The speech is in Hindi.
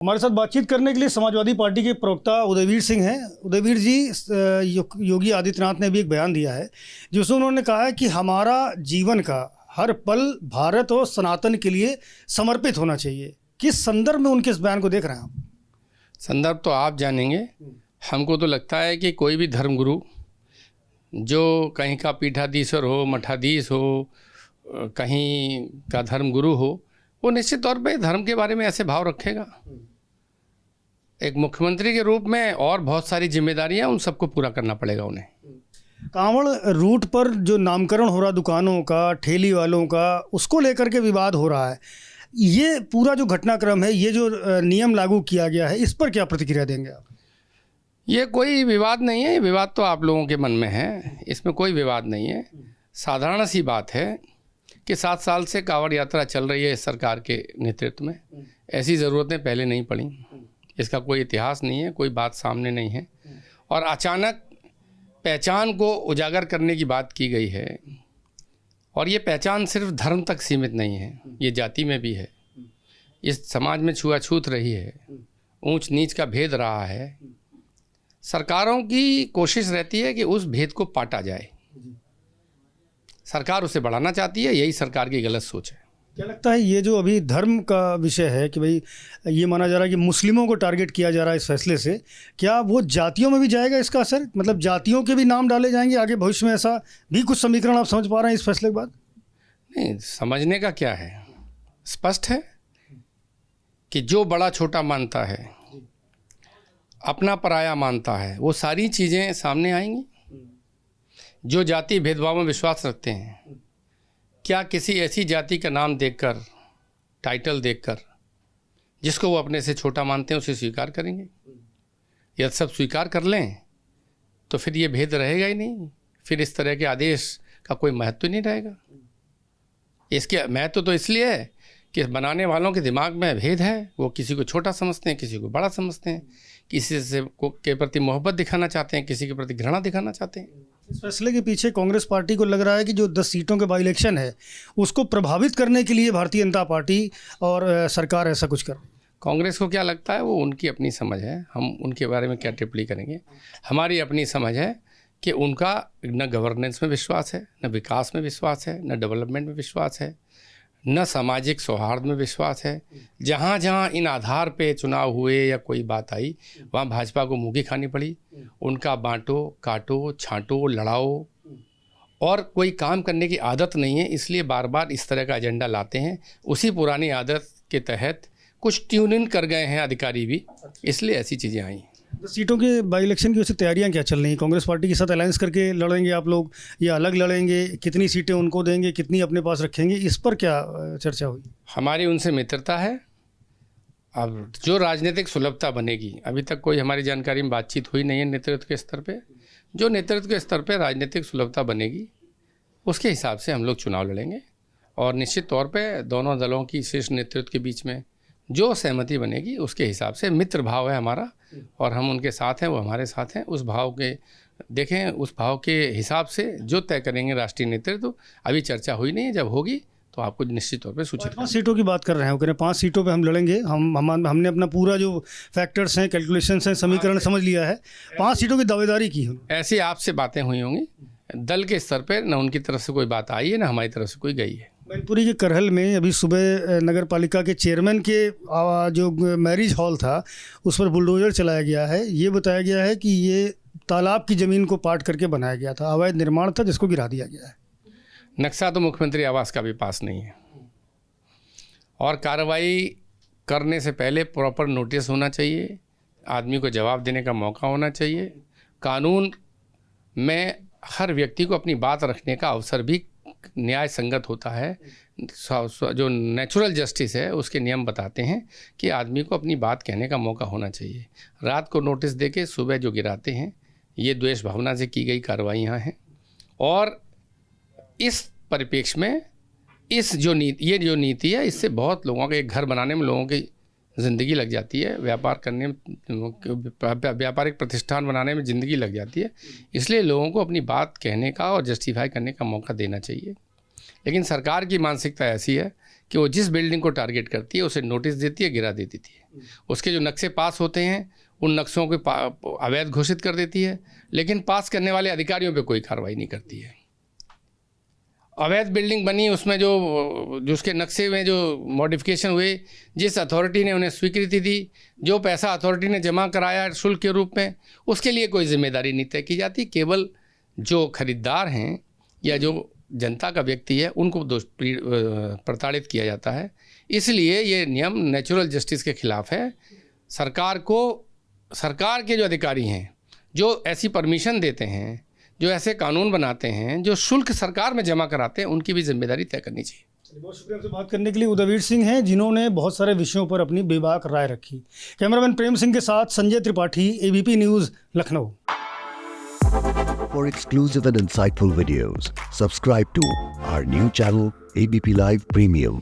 हमारे साथ बातचीत करने के लिए समाजवादी पार्टी के प्रवक्ता उदयवीर सिंह हैं। उदयवीर जी, योगी आदित्यनाथ ने भी एक बयान दिया है जिसमें उन्होंने कहा है कि हमारा जीवन का हर पल भारत और सनातन के लिए समर्पित होना चाहिए। किस संदर्भ में उनके इस बयान को देख रहे हैं आप? संदर्भ तो आप जानेंगे। हमको तो लगता है कि कोई भी धर्मगुरु जो कहीं का पीठाधीश्वर हो, मठाधीश हो, कहीं का धर्मगुरु हो, वो निश्चित तौर पे धर्म के बारे में ऐसे भाव रखेगा। एक मुख्यमंत्री के रूप में और बहुत सारी जिम्मेदारियां उन सबको पूरा करना पड़ेगा उन्हें। कांवड़ रूट पर जो नामकरण हो रहा दुकानों का, ठेली वालों का, उसको लेकर के विवाद हो रहा है। ये पूरा जो घटनाक्रम है, ये जो नियम लागू किया गया है, इस पर क्या प्रतिक्रिया देंगे आप? ये कोई विवाद नहीं है। विवाद तो आप लोगों के मन में है, इसमें कोई विवाद नहीं है। साधारण सी बात है कि 7 साल से कांवड़ यात्रा चल रही है इस सरकार के नेतृत्व में। ऐसी ज़रूरतें पहले नहीं पड़ी, इसका कोई इतिहास नहीं है, कोई बात सामने नहीं है। और अचानक पहचान को उजागर करने की बात की गई है। और ये पहचान सिर्फ धर्म तक सीमित नहीं है, ये जाति में भी है। इस समाज में छुआछूत रही है, ऊंच नीच का भेद रहा है। सरकारों की कोशिश रहती है कि उस भेद को पाटा जाए। सरकार उसे बढ़ाना चाहती है, यही सरकार की गलत सोच है। क्या लगता है ये जो अभी धर्म का विषय है कि भाई ये माना जा रहा है कि मुस्लिमों को टारगेट किया जा रहा है इस फैसले से, क्या वो जातियों में भी जाएगा इसका असर? मतलब जातियों के भी नाम डाले जाएंगे आगे भविष्य में? ऐसा भी कुछ समीकरण आप समझ पा रहे हैं इस फैसले के बाद? नहीं, समझने का क्या है, स्पष्ट है कि जो बड़ा छोटा मानता है, अपना पराया मानता है, वो सारी चीज़ें सामने आएंगी। जो जाति भेदभाव में विश्वास रखते हैं, क्या किसी ऐसी जाति का नाम देखकर, टाइटल देखकर, जिसको वो अपने से छोटा मानते हैं, उसे स्वीकार करेंगे? यदि सब स्वीकार कर लें तो फिर ये भेद रहेगा ही नहीं, फिर इस तरह के आदेश का कोई महत्व नहीं रहेगा। इसके महत्व तो इसलिए है कि बनाने वालों के दिमाग में भेद है। वो किसी को छोटा समझते हैं, किसी को बड़ा समझते हैं, किसी से के प्रति मोहब्बत दिखाना चाहते हैं, किसी के प्रति घृणा दिखाना चाहते हैं। इस फैसले के पीछे कांग्रेस पार्टी को लग रहा है कि जो 10 सीटों के बाई इलेक्शन है उसको प्रभावित करने के लिए भारतीय जनता पार्टी और सरकार ऐसा कुछ कर। कांग्रेस को क्या लगता है वो उनकी अपनी समझ है, हम उनके बारे में क्या टिप्पणी करेंगे। हमारी अपनी समझ है कि उनका न गवर्नेंस में विश्वास है, न विकास में विश्वास है, न डेवलपमेंट में विश्वास है, न सामाजिक सौहार्द में विश्वास है। जहाँ जहाँ इन आधार पे चुनाव हुए या कोई बात आई, वहाँ भाजपा को मुँह की खानी पड़ी। उनका बांटो, काटो, छांटो, लड़ाओ और कोई काम करने की आदत नहीं है, इसलिए बार बार इस तरह का एजेंडा लाते हैं। उसी पुरानी आदत के तहत कुछ ट्यून इन कर गए हैं अधिकारी भी, इसलिए ऐसी चीज़ें आई। 10 सीटों के बाई इलेक्शन की वैसे तैयारियां क्या चल रही हैं? कांग्रेस पार्टी के साथ अलायंस करके लड़ेंगे आप लोग या अलग लड़ेंगे? कितनी सीटें उनको देंगे, कितनी अपने पास रखेंगे, इस पर क्या चर्चा हुई? हमारी उनसे मित्रता है। अब जो राजनीतिक सुलभता बनेगी, अभी तक कोई हमारी जानकारी में बातचीत हुई नहीं है नेतृत्व के स्तर पे। जो नेतृत्व के स्तर पे राजनीतिक सुलभता बनेगी, उसके हिसाब से हम लोग चुनाव लड़ेंगे। और निश्चित तौर पे दोनों दलों की शीर्ष नेतृत्व के बीच में जो सहमति बनेगी, उसके हिसाब से मित्र भाव है हमारा और हम उनके साथ हैं, वो हमारे साथ हैं। उस भाव के देखें, उस भाव के हिसाब से जो तय करेंगे राष्ट्रीय नेतृत्व। अभी चर्चा हुई नहीं है, जब होगी तो आपको निश्चित तौर पे सूचित। 5 सीटों की बात कर रहे हैं, वो कह रहे हैं 5 सीटों पे हम लड़ेंगे। हमने अपना पूरा जो फैक्टर्स हैं, कैलकुलेशंस हैं, समीकरण समझ लिया है। 5 सीटों की दावेदारी की है। ऐसी आपसे बातें हुई होंगी, दल के स्तर पर न उनकी तरफ से कोई बात आई है, न हमारी तरफ से कोई गई है। मैनपुरी के करहल में अभी सुबह नगर पालिका के चेयरमैन के जो मैरिज हॉल था, उस पर बुलडोजर चलाया गया है। ये बताया गया है कि ये तालाब की ज़मीन को पाट करके बनाया गया था, अवैध निर्माण था जिसको गिरा दिया गया है। नक्शा तो मुख्यमंत्री आवास का भी पास नहीं है। और कार्रवाई करने से पहले प्रॉपर नोटिस होना चाहिए, आदमी को जवाब देने का मौका होना चाहिए। कानून में हर व्यक्ति को अपनी बात रखने का अवसर भी न्याय संगत होता है। जो नेचुरल जस्टिस है उसके नियम बताते हैं कि आदमी को अपनी बात कहने का मौका होना चाहिए। रात को नोटिस देके सुबह जो गिराते हैं, ये द्वेष भावना से की गई कार्रवाइयाँ हैं। और इस परिप्रेक्ष्य में ये जो नीति है, इससे बहुत लोगों के घर बनाने में लोगों की ज़िंदगी लग जाती है, व्यापार करने में, व्यापारिक प्रतिष्ठान बनाने में ज़िंदगी लग जाती है। इसलिए लोगों को अपनी बात कहने का और जस्टिफाई करने का मौका देना चाहिए। लेकिन सरकार की मानसिकता ऐसी है कि वो जिस बिल्डिंग को टारगेट करती है उसे नोटिस देती है, गिरा देती है। उसके जो नक्शे पास होते हैं उन नक्शों को अवैध घोषित कर देती है, लेकिन पास करने वाले अधिकारियों पे कोई कार्रवाई नहीं करती है। अवैध बिल्डिंग बनी, उसमें जो उसके नक्शे में जो मॉडिफिकेशन हुए, जिस अथॉरिटी ने उन्हें स्वीकृति दी, जो पैसा अथॉरिटी ने जमा कराया शुल्क के रूप में, उसके लिए कोई जिम्मेदारी नहीं तय की जाती। केवल जो खरीदार हैं या जो जनता का व्यक्ति है उनको प्रताड़ित किया जाता है। इसलिए ये नियम नेचुरल जस्टिस के खिलाफ है। सरकार के जो अधिकारी हैं, जो ऐसी परमिशन देते हैं, जो ऐसे कानून बनाते हैं, जो शुल्क सरकार में जमा कराते हैं, उनकी भी जिम्मेदारी तय करनी चाहिए। बहुत शुक्रिया आपसे बात करने के लिए। उदयवीर सिंह हैं जिन्होंने बहुत सारे विषयों पर अपनी बेबाक राय रखी। कैमरामैन प्रेम सिंह के साथ Sanjay Tripathi, ABP news, Lucknow. For exclusive and insightful videos, subscribe to our new channel ABP Live Premium.